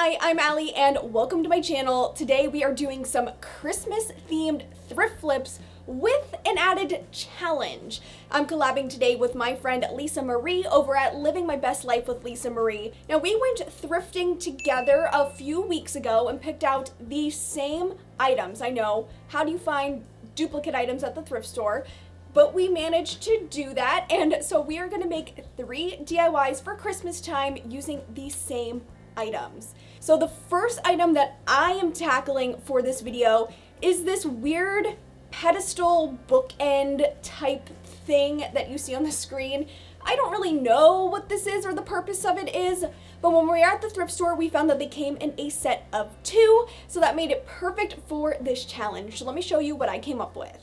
Hi, I'm Alli and welcome to my channel. Today we are doing some Christmas themed thrift flips with an added challenge. I'm collabing today with my friend Lisa Marie over at Living My Best Life with Lisa Marie. Now we went thrifting together a few weeks ago and picked out the same items. I know, how do you find duplicate items at the thrift store? But we managed to do that, and so we are gonna make 3 DIYs for Christmas time using the same items. So the first item that I am tackling for this video is this weird pedestal bookend type thing that you see on the screen. I don't really know what this is or the purpose of it is, but when we were at the thrift store, we found that they came in a set of 2, so that made it perfect for this challenge. So let me show you what I came up with.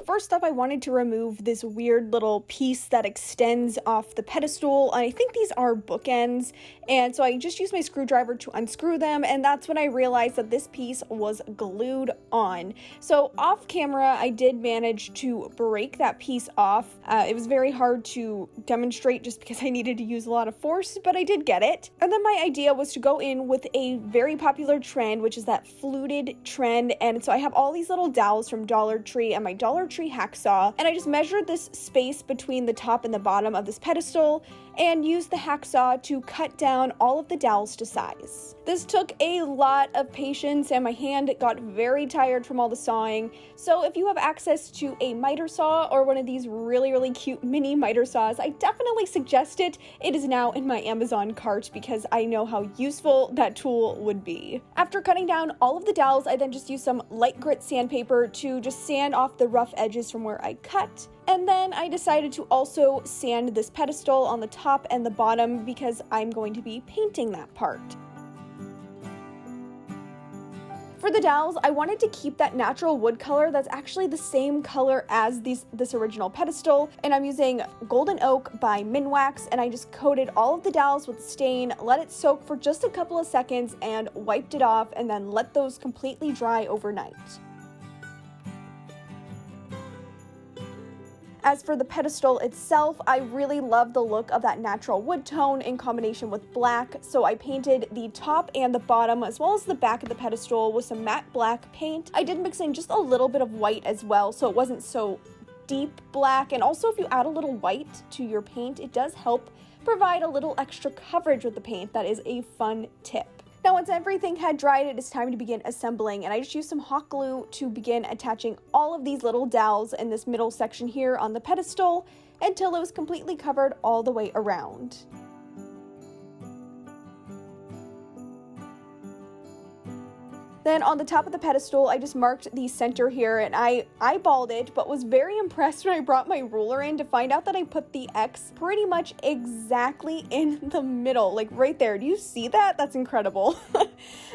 First up, I wanted to remove this weird little piece that extends off the pedestal. I think these are bookends, and so I just used my screwdriver to unscrew them, and that's when I realized that this piece was glued on. So off camera, I did manage to break that piece off. It was very hard to demonstrate just because I needed to use a lot of force, but I did get it. And then my idea was to go in with a very popular trend, which is that fluted trend, and so I have all these little dowels from Dollar Tree and my Dollar Tree hacksaw, and I just measured this space between the top and the bottom of this pedestal and used the hacksaw to cut down all of the dowels to size. This took a lot of patience and my hand got very tired from all the sawing, so if you have access to a miter saw or one of these really cute mini miter saws, I definitely suggest it. It is now in my Amazon cart because I know how useful that tool would be. After cutting down all of the dowels, I then just used some light grit sandpaper to just sand off the rough edges from where I cut. And then I decided to also sand this pedestal on the top and the bottom because I'm going to be painting that part. For the dowels, I wanted to keep that natural wood color that's actually the same color as this original pedestal, and I'm using Golden Oak by Minwax, and I just coated all of the dowels with stain, let it soak for just a couple of seconds, and wiped it off, and then let those completely dry overnight. As for the pedestal itself, I really love the look of that natural wood tone in combination with black, so I painted the top and the bottom as well as the back of the pedestal with some matte black paint. I did mix in just a little bit of white as well, so it wasn't so deep black, and also if you add a little white to your paint, it does help provide a little extra coverage with the paint. That is a fun tip. Now once everything had dried, it is time to begin assembling, and I just used some hot glue to begin attaching all of these little dowels in this middle section here on the pedestal until it was completely covered all the way around. Then on the top of the pedestal, I just marked the center here, and I eyeballed it, but was very impressed when I brought my ruler in to find out that I put the X pretty much exactly in the middle, like right there. Do you see that? That's incredible.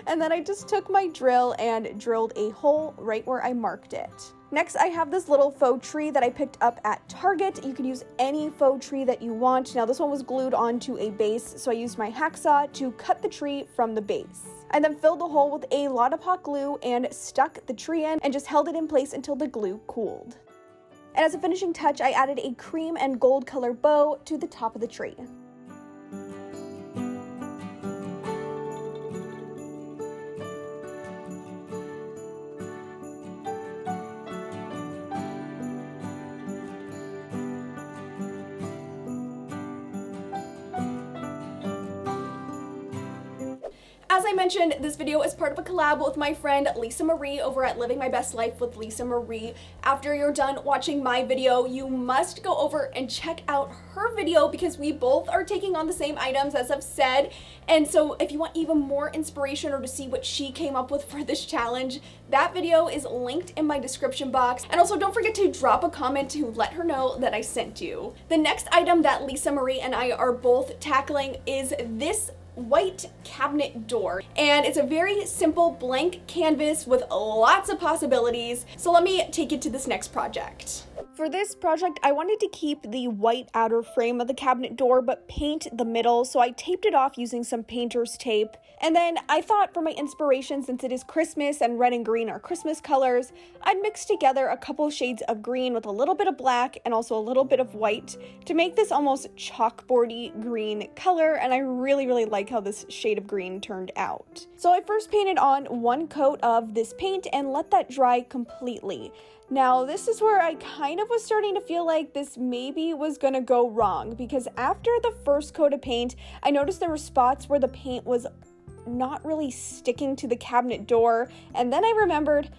And then I just took my drill and drilled a hole right where I marked it. Next, I have this little faux tree that I picked up at Target. You can use any faux tree that you want. Now this one was glued onto a base, so I used my hacksaw to cut the tree from the base. I then filled the hole with a lot of hot glue and stuck the tree in and just held it in place until the glue cooled. And as a finishing touch, I added a cream and gold color bow to the top of the tree. As I mentioned, this video is part of a collab with my friend Lisa Marie over at Living My Best Life with Lisa Marie. After you're done watching my video, you must go over and check out her video because we both are taking on the same items, as I've said. And so if you want even more inspiration or to see what she came up with for this challenge, that video is linked in my description box. And also don't forget to drop a comment to let her know that I sent you. The next item that Lisa Marie and I are both tackling is this white cabinet door, and it's a very simple blank canvas with lots of possibilities. So let me take you to this next project. For this project, I wanted to keep the white outer frame of the cabinet door, but paint the middle, so I taped it off using some painter's tape. And then I thought for my inspiration, since it is Christmas and red and green are Christmas colors, I'd mix together a couple shades of green with a little bit of black and also a little bit of white to make this almost chalkboardy green color, and I really like how this shade of green turned out. So I first painted on one coat of this paint and let that dry completely. Now, this is where I kind of was starting to feel like this maybe was gonna go wrong, because after the first coat of paint, I noticed there were spots where the paint was not really sticking to the cabinet door, and then I remembered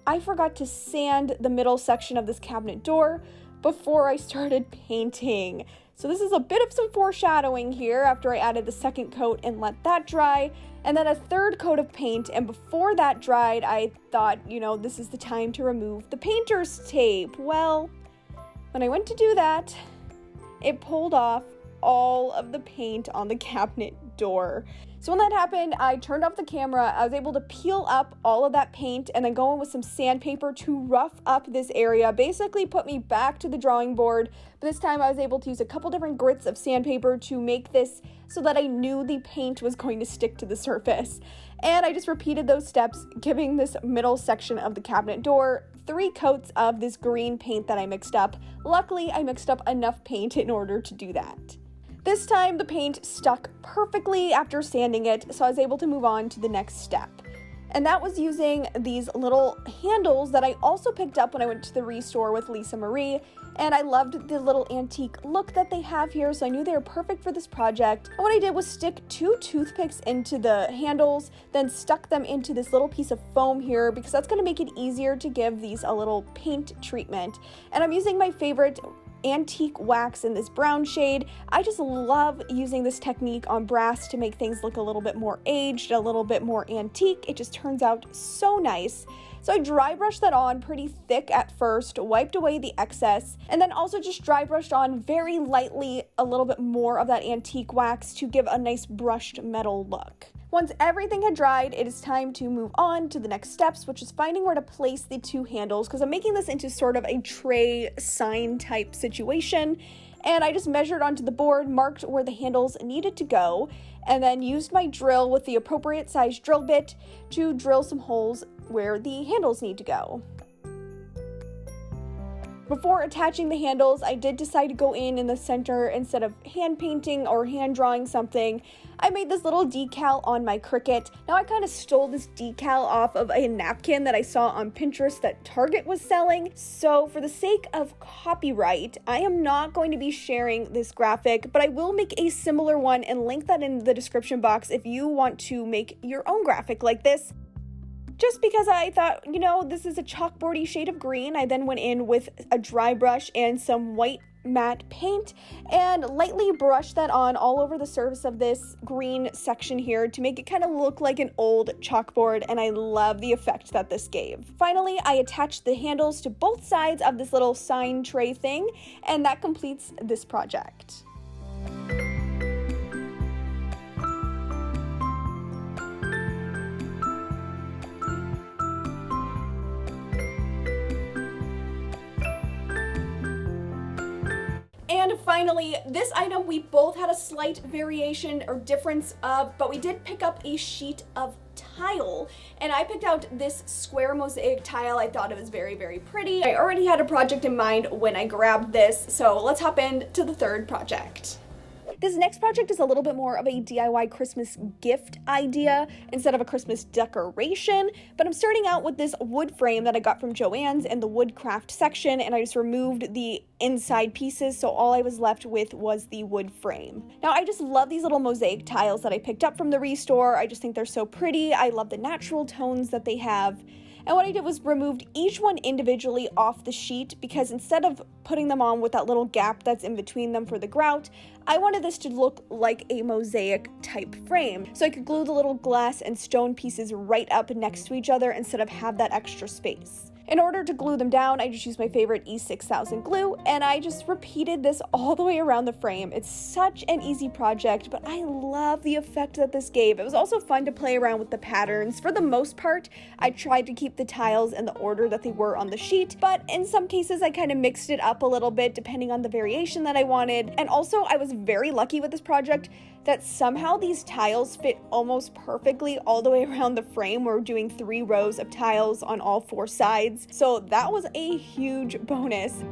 I forgot to sand the middle section of this cabinet door before I started painting. So this is a bit of some foreshadowing here after I added the second coat and let that dry, and then a third coat of paint, and before that dried, I thought, this is the time to remove the painter's tape. Well, when I went to do that, it pulled off all of the paint on the cabinet door. So when that happened, I turned off the camera. I was able to peel up all of that paint and then go in with some sandpaper to rough up this area, basically put me back to the drawing board. But this time I was able to use a couple different grits of sandpaper to make this so that I knew the paint was going to stick to the surface. And I just repeated those steps, giving this middle section of the cabinet door 3 coats of this green paint that I mixed up. Luckily, I mixed up enough paint in order to do that. This time, the paint stuck perfectly after sanding it, so I was able to move on to the next step. And that was using these little handles that I also picked up when I went to the restore with Lisa Marie, and I loved the little antique look that they have here, so I knew they were perfect for this project. And what I did was stick 2 toothpicks into the handles, then stuck them into this little piece of foam here, because that's going to make it easier to give these a little paint treatment. And I'm using my favorite antique wax in this brown shade. I just love using this technique on brass to make things look a little bit more aged, a little bit more antique. It just turns out so nice. So I dry brushed that on pretty thick at first, wiped away the excess, and then also just dry brushed on very lightly a little bit more of that antique wax to give a nice brushed metal look. Once everything had dried, it is time to move on to the next steps, which is finding where to place the 2 handles, because I'm making this into sort of a tray sign type situation. And I just measured onto the board, marked where the handles needed to go, and then used my drill with the appropriate size drill bit to drill some holes where the handles need to go. Before attaching the handles, I did decide to go in the center instead of hand painting or hand drawing something. I made this little decal on my Cricut. Now I kind of stole this decal off of a napkin that I saw on Pinterest that Target was selling. So for the sake of copyright, I am not going to be sharing this graphic, but I will make a similar one and link that in the description box if you want to make your own graphic like this. Just because I thought, this is a chalkboardy shade of green, I then went in with a dry brush and some white matte paint and lightly brushed that on all over the surface of this green section here to make it kind of look like an old chalkboard, and I love the effect that this gave. Finally, I attached the handles to both sides of this little sign tray thing, and that completes this project. And finally, this item we both had a slight variation or difference of, but we did pick up a sheet of tile, and I picked out this square mosaic tile. I thought it was very pretty. I already had a project in mind when I grabbed this, so let's hop into the third project. This next project is a little bit more of a DIY Christmas gift idea instead of a Christmas decoration, but I'm starting out with this wood frame that I got from Joann's in the woodcraft section, and I just removed the inside pieces, so all I was left with was the wood frame. Now, I just love these little mosaic tiles that I picked up from the restore. I just think they're so pretty. I love the natural tones that they have. And what I did was removed each one individually off the sheet, because instead of putting them on with that little gap that's in between them for the grout, I wanted this to look like a mosaic type frame. So I could glue the little glass and stone pieces right up next to each other instead of have that extra space. In order to glue them down, I just used my favorite E6000 glue, and I just repeated this all the way around the frame. It's such an easy project, but I love the effect that this gave. It was also fun to play around with the patterns. For the most part, I tried to keep the tiles in the order that they were on the sheet, but in some cases I kind of mixed it up a little bit depending on the variation that I wanted. And also I was very lucky with this project that somehow these tiles fit almost perfectly all the way around the frame. We're doing 3 rows of tiles on all 4 sides, so that was a huge bonus.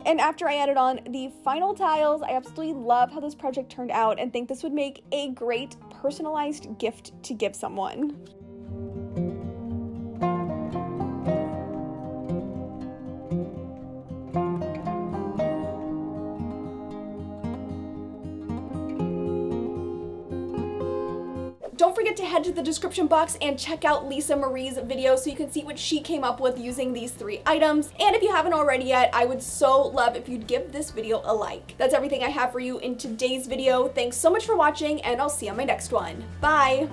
And after I added on the final tiles, I absolutely love how this project turned out and think this would make a great personalized gift to give someone. Don't forget to head to the description box and check out Lisa Marie's video so you can see what she came up with using these 3 items. And if you haven't already yet, I would so love if you'd give this video a like. That's everything I have for you in today's video. Thanks so much for watching, and I'll see you on my next one. Bye!